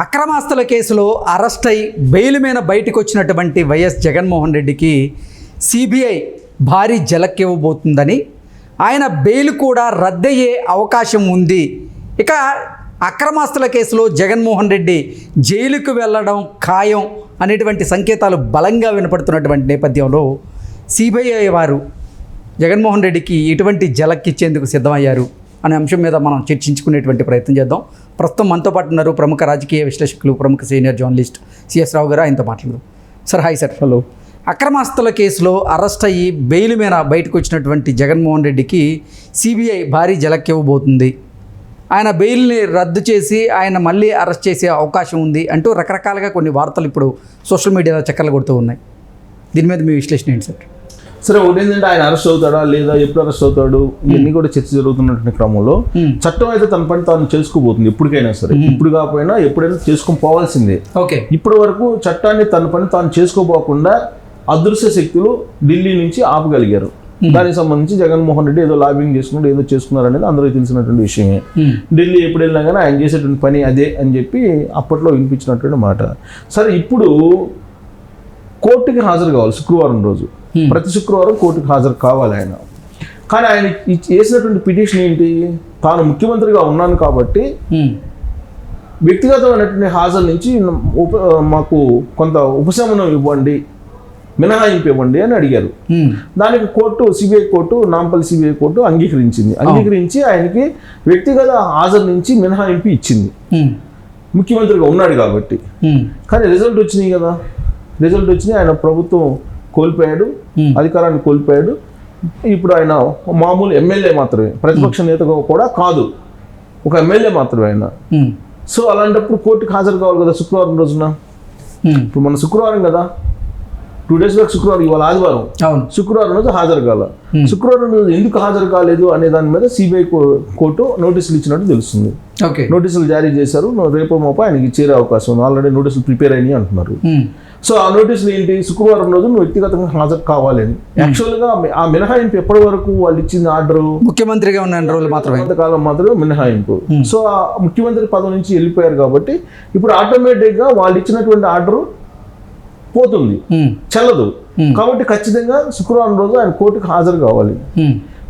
అక్రమాస్తుల కేసులో అరెస్ట్ అయి బెయిల్ మీద బయటకు వచ్చినటువంటి వైఎస్ జగన్మోహన్ రెడ్డికి సిబిఐ భారీ జలక్ ఇవ్వబోతుందని, ఆయన బెయిల్ కూడా రద్దయ్యే అవకాశం ఉంది. ఇక అక్రమాస్తుల కేసులో జగన్మోహన్ రెడ్డి జైలుకు వెళ్ళడం ఖాయం అనేటువంటి సంకేతాలు బలంగా వినపడుతున్నటువంటి నేపథ్యంలో సిబిఐ వారు జగన్మోహన్ రెడ్డికి ఎటువంటి జలక్ ఇచ్చేందుకు సిద్ధమయ్యారు అనే అంశం మీద మనం చర్చించుకునేటువంటి ప్రయత్నం చేద్దాం. ప్రస్తుతం మనతో పాటు ఉన్నారు ప్రముఖ రాజకీయ విశ్లేషకులు, ప్రముఖ సీనియర్ జర్నలిస్ట్ సిఎస్ రావు గారు. ఆయనతో మాట్లాడదాం. Sir, hi sir. హలో. అక్రమాస్తుల కేసులో అరెస్ట్ అయ్యి బెయిల్ మీద బయటకు వచ్చినటువంటి జగన్మోహన్ రెడ్డికి సిబిఐ భారీ జలక్ ఇవ్వబోతుంది. ఆయన బెయిల్ని రద్దు చేసి ఆయన మళ్ళీ అరెస్ట్ చేసే అవకాశం ఉంది అంటూ రకరకాలుగా కొన్ని వార్తలు ఇప్పుడు సోషల్ మీడియాలో చక్కర్లు కొడుతూ ఉన్నాయి. దీని మీద మీ విశ్లేషణ ఏంటి సార్? సరే, ఒకటి ఏంటంటే ఆయన అరెస్ట్ అవుతాడా లేదా, ఎప్పుడు అరెస్ట్ అవుతాడు, ఇవన్నీ కూడా చర్చ జరుగుతున్నటువంటి క్రమంలో చట్టం అయితే తన పని తాను చేసుకోబోతుంది. ఎప్పటికైనా సరే, ఇప్పుడు కాకపోయినా ఎప్పుడైనా చేసుకొని పోవాల్సిందే. ఓకే. ఇప్పటి వరకు చట్టాన్ని తన పని తాను చేసుకోపోకుండా అదృశ్య శక్తులు ఢిల్లీ నుంచి ఆపగలిగారు. దానికి సంబంధించి జగన్మోహన్ రెడ్డి ఏదో లాబింగ్ చేసుకున్నాడు, ఏదో చేసుకున్నారు అనేది అందరికీ తెలిసినటువంటి విషయమే. ఢిల్లీ ఎప్పుడు వెళ్ళినా కానీ ఆయన చేసేటువంటి పని అదే అని చెప్పి అప్పట్లో వినిపించినటువంటి మాట. సరే, ఇప్పుడు కోర్టుకి హాజరు కావాలి శుక్రవారం రోజు. ప్రతి శుక్రవారం కోర్టుకు హాజరు కావాలి ఆయన. కానీ ఆయన చేసినటువంటి పిటిషన్ ఏంటి? తాను ముఖ్యమంత్రిగా ఉన్నాను కాబట్టి వ్యక్తిగతమైనటువంటి హాజరు నుంచి మాకు కొంత ఉపశమనం ఇవ్వండి, మినహాయింపు ఇవ్వండి అని అడిగారు. దానికి court, CBI court, Nampally CBI court అంగీకరించి ఆయనకి వ్యక్తిగత హాజరు నుంచి మినహాయింపు ఇచ్చింది, ముఖ్యమంత్రిగా ఉన్నాడు కాబట్టి. కానీ రిజల్ట్ వచ్చినాయి కదా, ఆయన ప్రభుత్వం కోల్పోయాడు, అధికారాన్ని కోల్పోయాడు. ఇప్పుడు ఆయన మామూలు ఎమ్మెల్యే మాత్రమే, ప్రతిపక్ష నేతగా కూడా కాదు, ఒక ఎమ్మెల్యే మాత్రమే ఆయన. సో అలాంటప్పుడు కోర్టుకు హాజరు కావాలి కదా శుక్రవారం రోజున. ఇప్పుడు మన శుక్రవారం కదా, 2 days బ్యాక్ శుక్రవారం, ఇవాళ ఆదివారం, శుక్రవారం రోజు హాజరు కాల. శుక్రవారం రోజు ఎందుకు హాజరు కాలేదు అనే దాని మీద సిబిఐ కోర్టు నోటీసులు ఇచ్చినట్టు తెలుస్తుంది. నోటీసులు జారీ చేశారు. రేపు మోప ఆయనకి చేరే అవకాశం ఉంది. ఆల్రెడీ నోటీసులు ప్రిపేర్ అయినాయి అంటున్నారు. సో ఆ నోటీసులు ఏంటి? శుక్రవారం రోజు నువ్వు వ్యక్తిగతంగా హాజరు కావాలని. యాక్చువల్గా ఆ మినహాయింపు ఎప్పటి వరకు వాళ్ళు ఇచ్చింది ఆర్డర్? ముఖ్యమంత్రిగా ఉన్న రోజులు మాత్రమే, కొంతకాలం మాత్రమే మినహాయింపు. సో ఆ ముఖ్యమంత్రి పదవి నుంచి వెళ్ళిపోయారు కాబట్టి ఇప్పుడు ఆటోమేటిక్గా వాళ్ళు ఇచ్చినటువంటి ఆర్డర్ పోతుంది, చెల్లదు. కాబట్టి ఖచ్చితంగా శుక్రవారం రోజు ఆయన కోర్టుకు హాజరు కావాలి.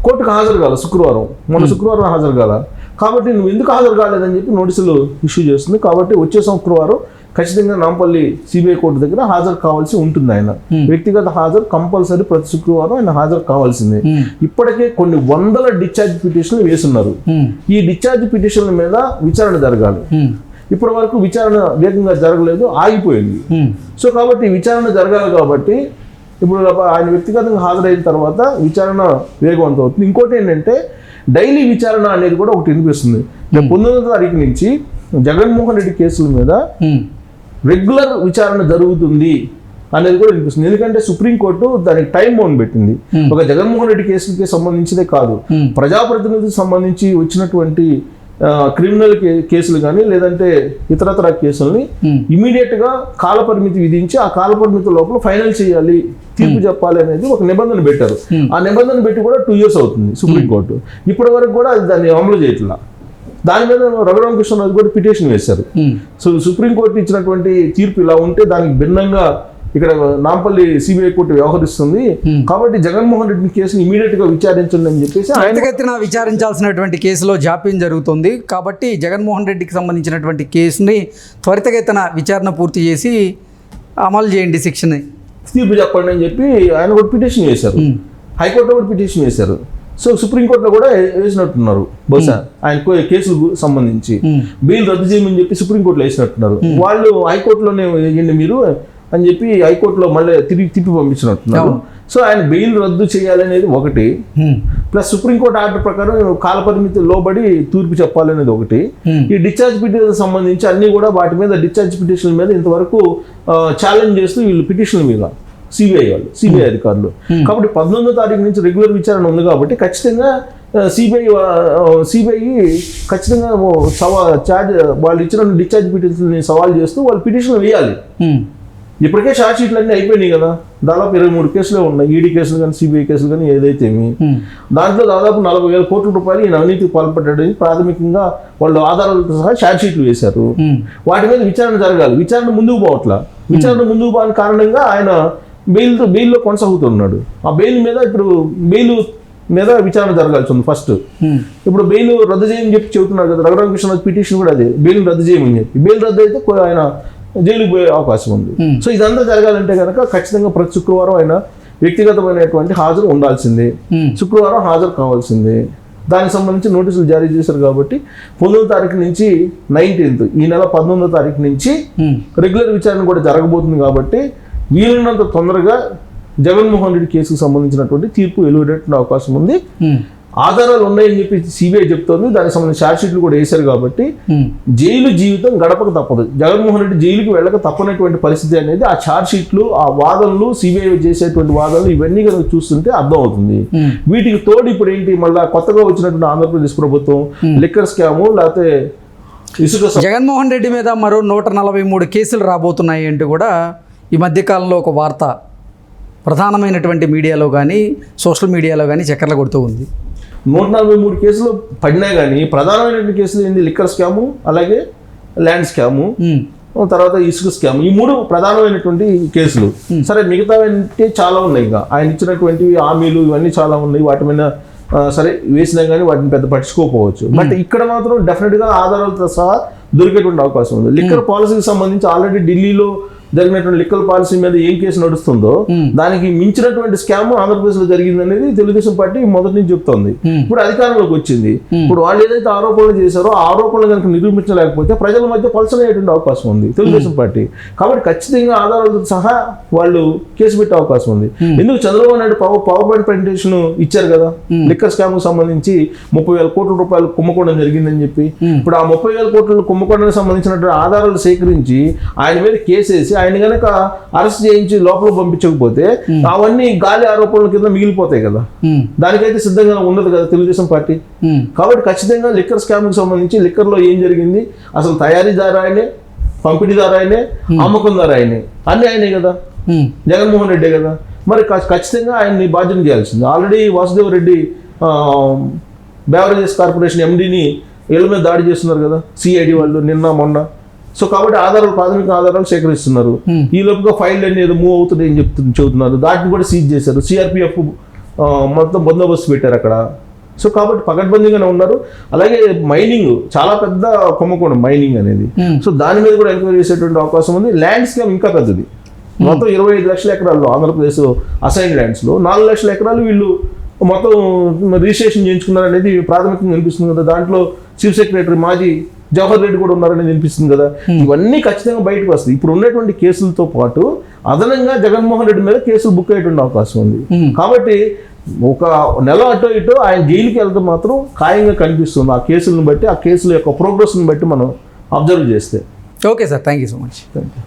కోర్టుకు హాజరు కావాలి శుక్రవారం, మొన్న శుక్రవారం హాజరు కాల. కాబట్టి నువ్వు ఎందుకు హాజరు కాలేదని చెప్పి నోటీసులు ఇష్యూ చేస్తుంది. కాబట్టి వచ్చే శుక్రవారం ఖచ్చితంగా నాంపల్లి సిబిఐ కోర్టు దగ్గర హాజరు కావాల్సి ఉంటుంది. ఆయన వ్యక్తిగత హాజరు కంపల్సరీ ప్రతి శుక్రవారం ఆయన హాజరు కావాల్సిందే. ఇప్పటికే కొన్ని వందల డిశ్చార్జ్ పిటిషన్లు వేస్తున్నారు. ఈ డిశ్చార్జ్ పిటిషన్ల మీద విచారణ జరగాలి. ఇప్పటి వరకు విచారణ వేగంగా జరగలేదు, ఆగిపోయింది. సో కాబట్టి విచారణ జరగాలి. కాబట్టి ఇప్పుడు ఆయన వ్యక్తిగతంగా హాజరైన తర్వాత విచారణ వేగవంతం అవుతుంది. ఇంకోటి ఏంటంటే డైలీ విచారణ అనేది కూడా ఒకటి వినిపిస్తుంది. 19వ తారీఖు నుంచి జగన్మోహన్ రెడ్డి కేసుల మీద రెగ్యులర్ విచారణ జరుగుతుంది అనేది కూడా వినిపిస్తుంది. ఎందుకంటే సుప్రీంకోర్టు దానికి టైం బౌండ్ పెట్టింది. ఒక జగన్మోహన్ రెడ్డి కేసులకి సంబంధించిదే కాదు, ప్రజాప్రతినిధికి సంబంధించి వచ్చినటువంటి క్రిమినల్ కేసులు కానీ లేదంటే ఇతరతర కేసుల్ని ఇమీడియట్ గా కాలపరిమితి విధించి ఆ కాలపరిమితి లోపల ఫైనల్ చేయాలి, తీర్పు చెప్పాలి అనేది ఒక నిబంధన పెట్టారు. ఆ నిబంధన పెట్టి కూడా 2 years అవుతుంది సుప్రీంకోర్టు. ఇప్పటి వరకు కూడా దాన్ని అమలు చేయట్లా. దాని మీద రఘురామకృష్ణరాజు కూడా పిటిషన్ వేశారు. సో సుప్రీంకోర్టు ఇచ్చినటువంటి తీర్పు ఇలా ఉంటే దానికి భిన్నంగా ఇక్కడ నాంపల్లి సిబిఐ కోర్టు వ్యవహరిస్తుంది. కాబట్టి జగన్మోహన్ రెడ్డి కేసుని ఇమీడియట్ గా విచారించండి అని చెప్పేసి ఆయనకైతే విచారించాల్సినటువంటి కేసులో జాప్యం జరుగుతుంది. కాబట్టి జగన్మోహన్ రెడ్డికి సంబంధించినటువంటి కేసుని త్వరితగతిన విచారణ పూర్తి చేసి అమలు చేయండి, శిక్షని తీర్పు చెప్పండి అని చెప్పి ఆయన కూడా పిటిషన్ వేశారు. హైకోర్టులో కూడా పిటిషన్ వేశారు. సో సుప్రీంకోర్టులో కూడా వేసినట్టున్నారు. బహుశా ఆయన కేసులకు సంబంధించి బెయిల్ రద్దు చేయమని చెప్పి సుప్రీంకోర్టులో వేసినట్టున్నారు. వాళ్ళు హైకోర్టులోనే వేయండి మీరు అని చెప్పి హైకోర్టులో మళ్ళీ తిప్పి పంపించినట్టున్నారు. సో ఆయన బెయిల్ రద్దు చేయాలనేది ఒకటి, ప్లస్ సుప్రీంకోర్టు ఆర్డర్ ప్రకారం కాలపరిమితి లోబడి తీర్పు చెప్పాలనేది ఒకటి. ఈ డిశ్చార్జ్ పిటిషన్ సంబంధించి అన్ని కూడా వాటి మీద డిశ్చార్జ్ పిటిషన్ల మీద ఇంతవరకు ఛాలెంజ్ చేస్తూ వీళ్ళు పిటిషన్ల మీద సిబిఐ అధికారులు. కాబట్టి 19వ తారీఖు నుంచి రెగ్యులర్ విచారణ ఉంది. కాబట్టి ఖచ్చితంగా సిబిఐ ఖచ్చితంగా వాళ్ళు ఇచ్చిన డిశ్చార్జ్ పిటిషన్ సవాల్ చేస్తూ వాళ్ళు పిటిషన్ వేయాలి. ఇప్పటికే షార్ట్ షీట్లు అన్నీ అయిపోయినాయి కదా, దాదాపు 23 కేసులే ఉన్నాయి, ఈడీ కేసులు కానీ సిబిఐ కేసులు కానీ ఏదైతే దాంట్లో దాదాపు 40,000 కోట్ల రూపాయలు ఈయన అవినీతికి పాల్పడ్డాడని ప్రాథమికంగా వాళ్ళు ఆధారాలతో సహా షార్ట్ షీట్లు వేశారు. వాటి మీద విచారణ జరగాలి, విచారణ ముందుకు పోవట్లా. విచారణ ముందుకు పోని కారణంగా ఆయన బెయిల్లో కొనసాగుతున్నాడు. ఆ బెయిల్ మీద ఇప్పుడు బెయిల్ మీద విచారణ జరగాల్సి ఉంది ఫస్ట్. ఇప్పుడు బెయిల్ రద్దు చేయమని చెప్పి చెబుతున్నారు కదా, రఘురామకృష్ణ పిటిషన్ కూడా అదే, బెయిల్ రద్దు చేయమని చెప్పి. బెయిల్ రద్దు అయితే ఆయన జైలుకు పోయే అవకాశం ఉంది. సో ఇదంతా జరగాలంటే కనుక ఖచ్చితంగా ప్రతి శుక్రవారం ఆయన వ్యక్తిగతమైనటువంటి హాజరు ఉండాల్సిందే, శుక్రవారం హాజరు కావాల్సిందే. దానికి సంబంధించి నోటీసులు జారీ చేశారు కాబట్టి 19వ తారీఖు నుంచి 19th ఈ నెల 19వ తారీఖు నుంచి రెగ్యులర్ విచారణ కూడా జరగబోతుంది. కాబట్టి వీలున్నంత తొందరగా జగన్మోహన్ రెడ్డి కేసుకు సంబంధించినటువంటి తీర్పు వెలువడేటువంటి అవకాశం ఉంది. ఆధారాలు ఉన్నాయని చెప్పి సిబిఐ చెప్తోంది, దానికి సంబంధించిన ఛార్జ్ షీట్లు కూడా వేశారు. కాబట్టి జైలు జీవితం గడపక తప్పదు, జగన్మోహన్ రెడ్డి జైలుకి వెళ్ళక తప్పనటువంటి పరిస్థితి అనేది ఆ ఛార్జ్ షీట్లు, ఆ వాదనలు, సిబిఐ చేసేటువంటి వాదనలు ఇవన్నీ కనుక చూస్తుంటే అర్థం అవుతుంది. వీటికి తోడు ఇప్పుడు ఏంటి, మళ్ళీ కొత్తగా వచ్చినటువంటి ఆంధ్రప్రదేశ్ ప్రభుత్వం లిక్కర్ స్కాము, లేకపోతే ఇసుక. జగన్మోహన్ రెడ్డి మీద మరో 143 కేసులు రాబోతున్నాయి అంటూ కూడా ఈ మధ్యకాలంలో ఒక వార్త ప్రధానమైనటువంటి మీడియాలో కానీ సోషల్ మీడియాలో కానీ చక్కర్లు కొడుతూ ఉంది. 143 కేసులు పడినా కానీ ప్రధానమైనటువంటి కేసులు ఏంది, లిక్కర్ స్కాము, అలాగే ల్యాండ్ స్కాము, తర్వాత ఇసుక స్కామ్, ఈ 3 ప్రధానమైనటువంటి కేసులు. సరే మిగతా అంటే చాలా ఉన్నాయి, ఇంకా ఆయన ఇచ్చినటువంటి హామీలు ఇవన్నీ చాలా ఉన్నాయి, వాటి మీద సరే వేసినా కానీ వాటిని పెద్ద పట్టించుకోకపోవచ్చు. బట్ ఇక్కడ మాత్రం డెఫినెట్గా ఆధారాలతో సహా దొరికేటువంటి అవకాశం ఉంది. లిక్కర్ పాలసీకి సంబంధించి ఆల్రెడీ ఢిల్లీలో జరిగినటువంటి లిక్కర్ పాలసీ మీద ఏం కేసు నడుస్తుందో దానికి మించినటువంటి స్కామ్ ఆంధ్రప్రదేశ్ లో జరిగింది అనేది తెలుగుదేశం పార్టీ మొదటి నుంచి చెప్తోంది. ఇప్పుడు అధికారంలోకి వచ్చింది, ఇప్పుడు వాళ్ళు ఏదైతే ఆరోపణలు చేశారో ఆ ఆరోపణలు కనుక నిరూపించలేకపోతే ప్రజల మధ్య పలసలయ్యేటువంటి అవకాశం ఉంది తెలుగుదేశం పార్టీ. కాబట్టి ఖచ్చితంగా ఆధారాలతో సహా వాళ్ళు కేసు పెట్టే అవకాశం ఉంది. ఎందుకు Chandrababu Naidu power point presentation ఇచ్చారు కదా, లిక్కర్ స్కామ్ కు సంబంధించి 30,000 కోట్ల రూపాయలు కుంభకోణం జరిగిందని చెప్పి. ఇప్పుడు ఆ 30,000 కోట్ల కుంభకోణానికి సంబంధించినటువంటి ఆధారాలు సేకరించి ఆయన మీద కేసేసి ఆయన కనుక అరెస్ట్ చేయించి లోపల పంపించకపోతే అవన్నీ గాలి ఆరోపణల కింద మిగిలిపోతాయి కదా, దానికైతే సిద్ధంగా ఉండదు కదా తెలుగుదేశం పార్టీ. కాబట్టి ఖచ్చితంగా లిక్కర్ స్కామ్ కు సంబంధించి లిక్కర్ లో ఏం జరిగింది, అసలు తయారీదారు ఆయనే, పంపిణీదారు ఆయనే, అమ్మకందారు ఆయనే, అన్ని ఆయనే కదా, జగన్మోహన్ రెడ్డి కదా. మరి ఖచ్చితంగా ఆయన్ని బాధ్యత చేయాల్సింది. Already Vasudev Reddy beverages corporation ఎండీని ఇళ్ల మీద దాడి చేస్తున్నారు కదా సిఐడి వాళ్ళు నిన్న మొన్న. సో కాబట్టి ఆధారాలు, ప్రాథమిక ఆధారాలు సేకరిస్తున్నారు. ఈ లోపుగా ఫైల్ అన్ని ఏదో మూవ్ అవుతుంది అని చెబుతున్నారు, దాటిని కూడా సీజ్ చేశారు. సిఆర్పిఎఫ్ మొత్తం బందోబస్తు పెట్టారు అక్కడ. సో కాబట్టి పకడ్బందీగానే ఉన్నారు. అలాగే మైనింగ్ చాలా పెద్ద కుంభకోణం మైనింగ్ అనేది, సో దాని మీద కూడా ఎంక్వైరీ చేసేటువంటి అవకాశం ఉంది. ల్యాండ్ స్కామ్ ఇంకా పెద్దది, మొత్తం 25 లక్షల ఎకరాల్లో ఆంధ్రప్రదేశ్ అసైన్ ల్యాండ్స్లో 4 లక్షల ఎకరాలు వీళ్ళు మొత్తం రిజిస్ట్రేషన్ చేయించుకున్నారు అనేది ప్రాథమికంగా అనిపిస్తుంది కదా. దాంట్లో చీఫ్ సెక్రటరీ మాజీ జవహర్ రెడ్డి కూడా ఉన్నారనేది అనిపిస్తుంది కదా. ఇవన్నీ ఖచ్చితంగా బయటకు వస్తాయి. ఇప్పుడు ఉన్నటువంటి కేసులతో పాటు అదనంగా జగన్మోహన్ రెడ్డి మీద కేసులు బుక్ అయ్యేటువంటి అవకాశం ఉంది. కాబట్టి ఒక నెల అటో ఇటో ఆయన జైలుకి వెళ్తే మాత్రం ఖాయంగా కనిపిస్తుంది ఆ కేసులను బట్టి, ఆ కేసుల యొక్క ప్రోగ్రెస్ని బట్టి మనం అబ్జర్వ్ చేస్తే. Okay sir, thank you so much. Thank you.